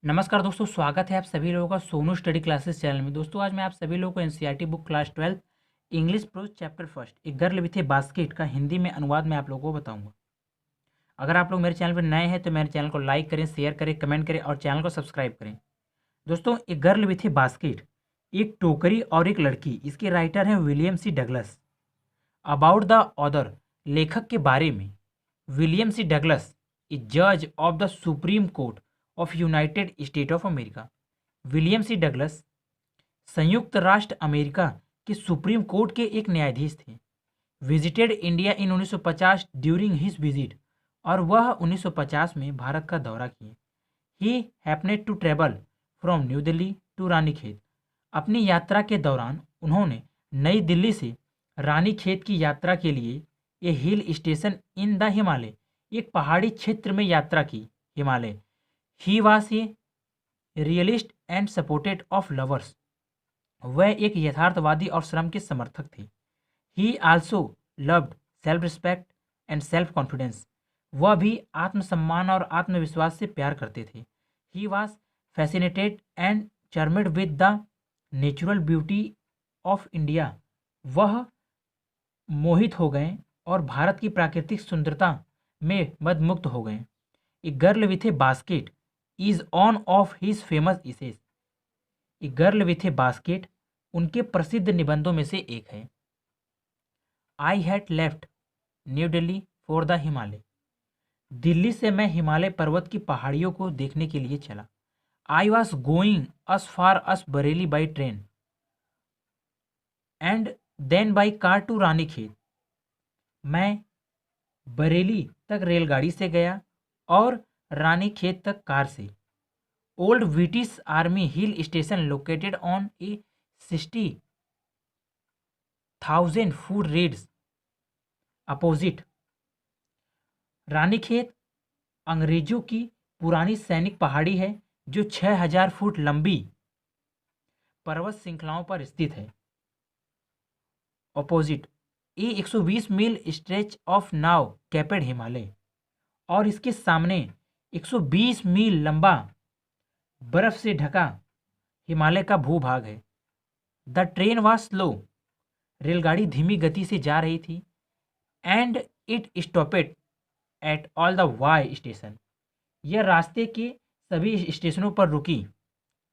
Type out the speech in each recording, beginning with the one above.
नमस्कार दोस्तों, स्वागत है आप सभी लोगों का सोनू स्टडी क्लासेस चैनल में। दोस्तों आज मैं आप सभी लोगों को NCERT book class 12 English pros chapter first एक गर्ल विथ ए बास्केट का हिंदी में अनुवाद मैं आप लोगों को बताऊंगा। अगर आप लोग मेरे चैनल पर नए हैं तो मेरे चैनल को लाइक करें, शेयर करें, कमेंट करें और चैनल को सब्सक्राइब करें। दोस्तों, एक गर्ल विथ ए बास्केट, एक टोकरी और एक लड़की, इसके राइटर हैं William C Douglas. About the author, लेखक के बारे में। विलियम सी डगलस इज जज of the Supreme Court of United State of America. William C Douglas संयुक्त राष्ट्र अमेरिका के सुप्रीम कोर्ट के एक न्यायाधीश थे। Visited India in 1950 during his visit, और वह 1950 में भारत का दौरा किए। He happened to travel from New Delhi to Ranikhet. अपनी यात्रा के दौरान उन्होंने नई दिल्ली से रानीखेत की यात्रा के लिए a hill station in the Himalaya, एक पहाड़ी क्षेत्र में यात्रा की। Himalaya. He was a realist and supported of lovers. वह एक यथार्थवादी और श्रम के समर्थक थे। He also loved self respect and self confidence. वह भी आत्मसम्मान और आत्मविश्वास से प्यार करते थे। He was fascinated and charmed with the natural beauty of India. वह मोहित हो गए और भारत की प्राकृतिक सुंदरता में मदमुग्ध हो गए। A girl with a basket is one of his famous essays. A girl with a basket उनके प्रसिद्ध निबंधों में से एक है। I had left New Delhi for the Himalaya. Delhi से मैं हिमालय पर्वत की पहाड़ियों को देखने के लिए चला। I was going as far as Bareilly by train and then by car to Ranikhet. मैं बरेली तक रेलगाड़ी से गया और रानीखेत तक कार से। Old British army hill station located on a 60,000 foot ridge opposite. Ranikhet अंग्रेजों की पुरानी सैनिक पहाड़ी है जो 6,000 फुट लंबी पर्वत श्रृंखलाओं पर स्थित है। Opposite a 120 mile stretch of snow capped Himalaya, और इसके सामने 120 मील लंबा बर्फ से ढका हिमालय का भूभाग है। The train was slow. रेलगाड़ी धीमी गति से जा रही थी। And it stopped at all the way station. यह रास्ते के सभी स्टेशनों पर रुकी।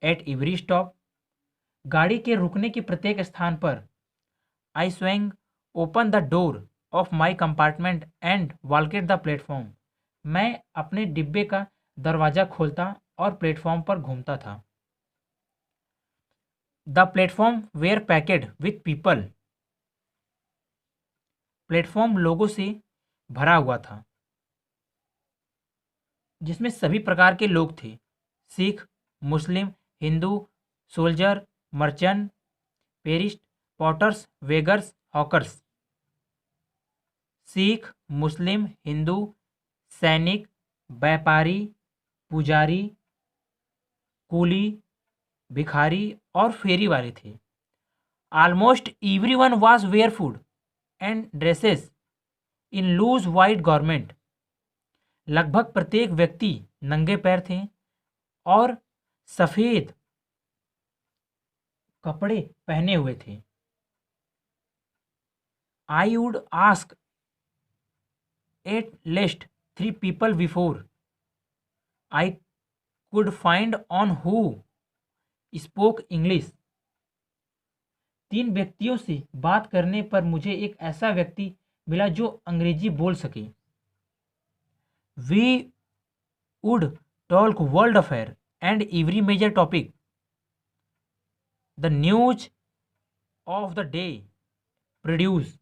एट एवरी स्टॉप, गाड़ी के रुकने के प्रत्येक स्थान पर। I swung open the door of my compartment and walked the platform. मैं अपने डिब्बे का दरवाज़ा खोलता और प्लेटफॉर्म पर घूमता था। The platform were packed with people. Platform लोगों से भरा हुआ था जिसमें सभी प्रकार के लोग थे। Sikh, Muslim, Hindu, soldier, merchant, priest, porters, beggars, hawkers. Sikh, Muslim, Hindu, सैनिक, व्यापारी, पुजारी, कूली, भिखारी और फेरी वाले थे। Almost every one was were food and dresses in loose white garment. लगभग प्रत्येक व्यक्ति नंगे पैर थे और सफ़ेद कपड़े पहने हुए थे। I would ask at least 3 people before I could find one who spoke English. 3 व्यक्तियों से बात करने पर मुझे एक ऐसा व्यक्ति मिला जो अंग्रेजी बोल सके। We would talk world affair and every major topic. The news of the day produce.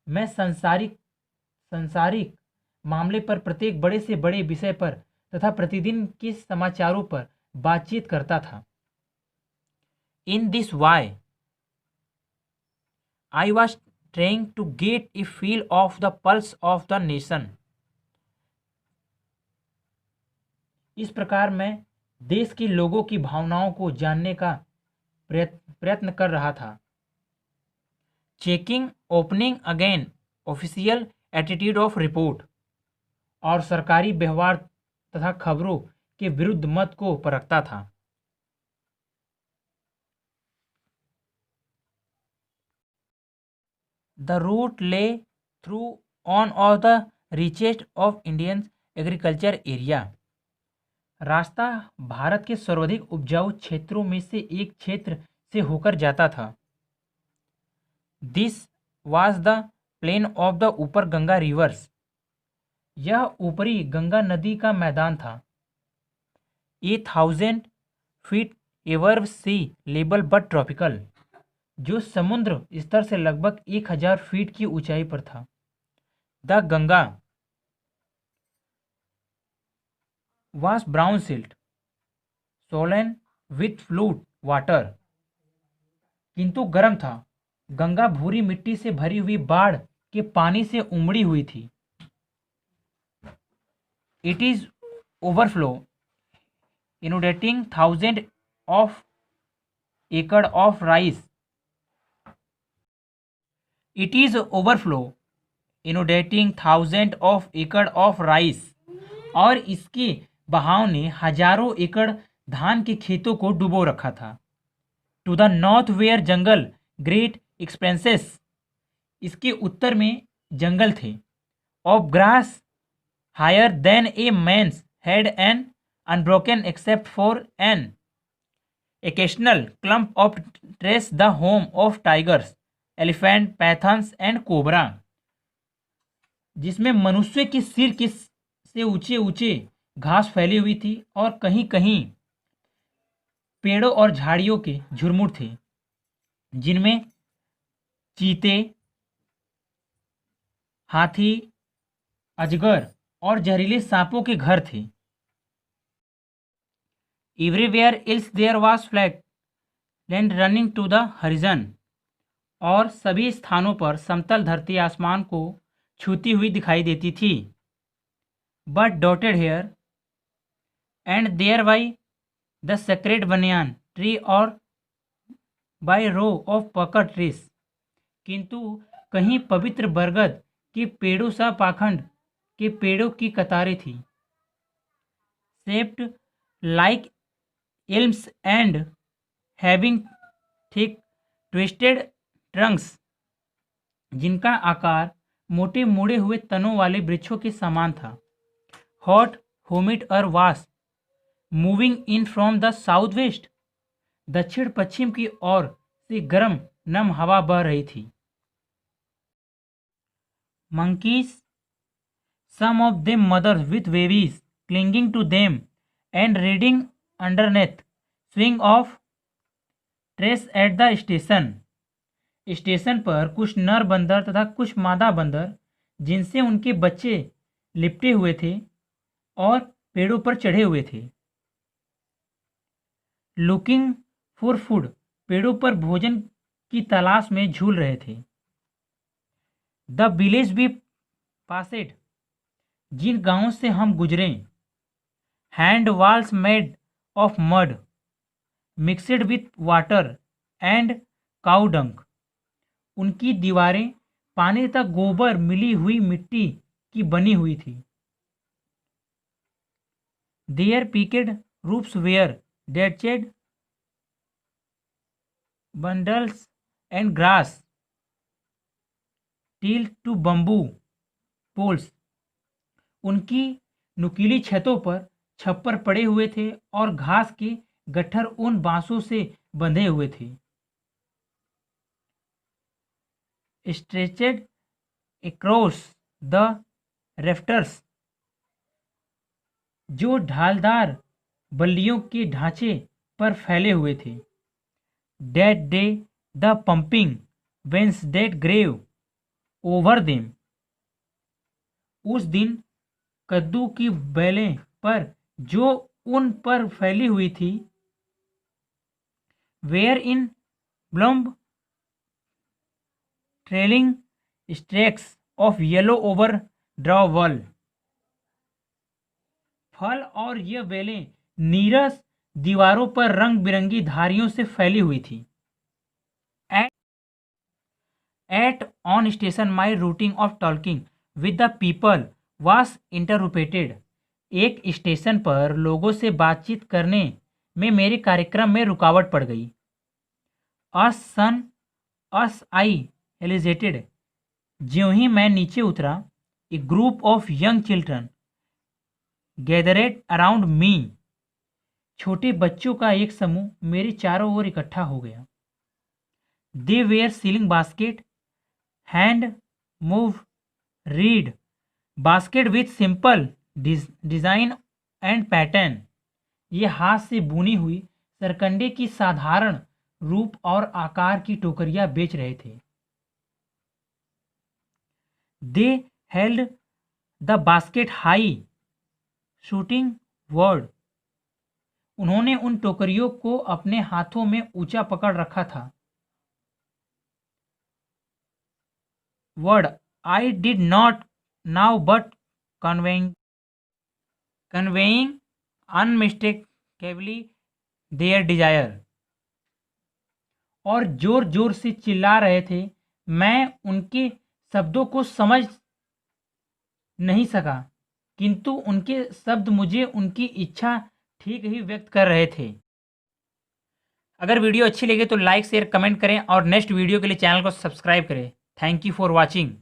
मैं संसारिक मामले पर, प्रत्येक बड़े से बड़े विषय पर तथा प्रतिदिन के समाचारों पर बातचीत करता था। In this way I was trying to get a feel of the pulse of the nation. इस प्रकार मैं देश के लोगों की भावनाओं को जानने का प्रयत्न कर रहा था। Checking opening again official attitude of report. और सरकारी व्यवहार तथा खबरों के विरुद्ध मत को परखता था। द रूट ले through on off the richest of Indian agriculture area. रास्ता भारत के सर्वाधिक उपजाऊ क्षेत्रों में से एक क्षेत्र से होकर जाता था। This was the plain of the upper Ganga reverse. यह ऊपरी गंगा नदी का मैदान था। 1000 feet ever see level but tropical, जो समुद्र स्तर से लगभग 1000 फीट की ऊंचाई पर था। द गंगा वास brown silt Solan with flute water, किंतु गर्म था। गंगा भूरी मिट्टी से भरी हुई बाढ़ के पानी से उमड़ी हुई थी। It is overflow inundating thousands of acre of rice. It is overflow inundating thousands of acre of rice. और इसके बहाव ने हजारों एकड़ धान के खेतों को डुबो रखा था। To the north were jungle great expanses, इसके उत्तर में जंगल थे। Of grass higher than a man's head and unbroken except for an occasional clump of trees, the home of tigers, elephant, pythons and cobra, जिसमें मनुष्य के सिर के से ऊंचे ऊंचे घास फैली हुई थी और कहीं कहीं पेड़ों और झाड़ियों के झुरमुट थे, जिनमें चीते, हाथी, अजगर और जहरीले सांपों के घर थे। Everywhere else there was flat land running to the horizon, और सभी स्थानों पर समतल धरती आसमान को छूती हुई दिखाई देती थी। But dotted here and there by the sacred banyan tree or by row of pucker trees, किंतु कहीं पवित्र बरगद के पेड़ों सा पाखंड के पेड़ों की कतारें थी। Shaped like elms and having thick twisted trunks, जिनका आकार मोटे मुड़े हुए तनों वाले वृक्षों के समान था। हॉट humid और वास moving in from the south west, दक्षिण पश्चिम की ओर से गर्म नम हवा बह रही थी। monkeys, some of them mothers with babies clinging to them and reading underneath swing of trees at the station, station पर कुछ नर बंदर तथा कुछ मादा बंदर जिनसे उनके बच्चे लिपटे हुए थे और पेड़ों पर चढ़े हुए थे। लुकिंग फॉर फूड, पेड़ों पर भोजन की तलाश में झूल रहे थे। द विलेज भी पासेड, जिन गांवों से हम गुजरे। Hand walls made of mud mixed with water and cow डंक, उनकी दीवारें पानी तथा गोबर मिली हुई मिट्टी की बनी हुई थी। Their peaked roofs were thatched bundles and grass tied to bamboo poles, उनकी नुकीली छतों पर छप्पर पड़े हुए थे और घास के गट्ठर उन बांसों से बंधे हुए थे। स्ट्रेचेड अक्रॉस द रेफ्टर्स, जो ढालदार बल्लियों के ढांचे पर फैले हुए थे। That day the pumpkin vines that grew over them, उस दिन कद्दू की बेलें पर जो उन पर फैली हुई थी। Were in bloom trailing streaks of yellow over the wall, फल और ये बेलें नीरस दीवारों पर रंग बिरंगी धारियों से फैली हुई थी। At one station my routine of talking with the people was interrupted एक स्टेशन पर लोगों से बातचीत करने में मेरे कार्यक्रम में रुकावट पड़ गई। अस आई हेलिटेटेड। ज्यों ही मैं नीचे उतरा, a group of young children gathered around me. छोटे बच्चों का एक समूह मेरे चारों ओर इकट्ठा हो गया। They were selling basket, hand made reed basket with simple design and pattern. ये हाथ से बुनी हुई सरकंडे की साधारण रूप और आकार की टोकरियां बेच रहे थे। दे held the basket high shooting word. उन्होंने उन टोकरियों को अपने हाथों में ऊंचा पकड़ रखा था। Word I did not know but conveying unmistakably their desire. और जोर जोर से चिल्ला रहे थे। मैं उनके शब्दों को समझ नहीं सका, किंतु उनके शब्द मुझे उनकी इच्छा ठीक ही व्यक्त कर रहे थे। अगर वीडियो अच्छी लगे तो लाइक शेयर कमेंट करें और नेक्स्ट वीडियो के लिए चैनल को सब्सक्राइब करें। Thank you for watching.